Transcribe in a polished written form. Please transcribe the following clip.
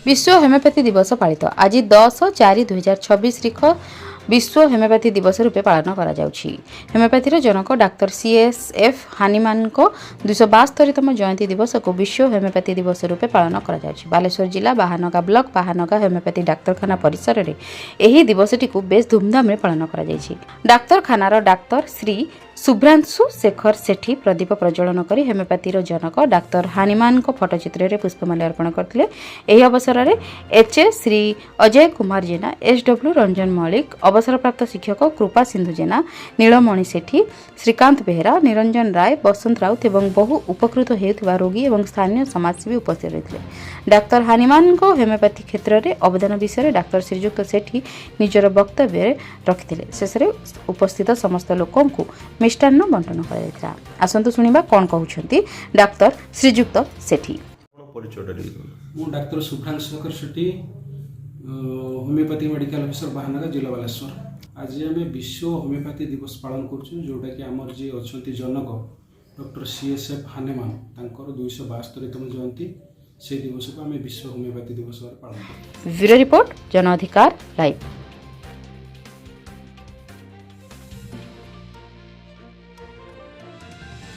विश्व होमियोपैथी दिवस पालित आज 10/4/2026 तारीख विश्व होमियोपैथी दिवस रूपे पालन करा जाउछि। होमियोपैथी जनक डाक्तर CSF हानिमान 272तम जयंती दिवस को विश्व होमियोपैथी दिवस रूपे पालन करा जाउछि। बालेश्वर जिला बाहानगा ब्लॉक बाहानगा होमियोपैथी डाक्तरखाना परिसर में यह दिवसटी को बेस धूमधाम पालन करा जाइछि। डाक्तरखानार डाक्तर श्री शुभ्रांशु शेखर सेठी प्रदीप प्रज्वलन कर होमियोपैथी जनक डाक्तर हानिमान फटोचित्र में पुष्पमाल्य अर्पण करते। यह अवसर में HA श्री अजय कुमार जेना, SW रंजन मल्लिक, अवसरप्राप्त शिक्षक कृपा सिंधु जेना, नीलमणि सेठी, श्रीकांत बेहरा, निरंजन राय, बसंत राउत और बहु उपकृत होता रोगी और स्थानीय समाजसेवी उपस्थित रही। डाक्तर हानिमान होमियोपैथी क्षेत्र में अवदान विषय डाक्तर श्रीजुक्त सेठी निजर वक्तव्य रखिते। शेष में उपस्थित समस्त लोक मिष्टान्न बंटन करा। आसंतु सुनिबा कोन कहउछंती डाक्तर श्रीजुक्त सेठी। मु डाक्तर शुभ्रांशु शेखर सेठी, होमियोपैथी मेडिकल ऑफिसर बाहानगा जिला बालेश्वर। आज आम विश्व होमियोपैथी दिवस पालन करूँ, जोटा कि आमर जी अच्छा जनक डॉक्टर CSF हानेमान 272तम जयंती से दिवस को आम विश्व होमियोपैथी दिवस पालन कर। ब्यूरो रिपोर्ट जन अधिकार लाइव।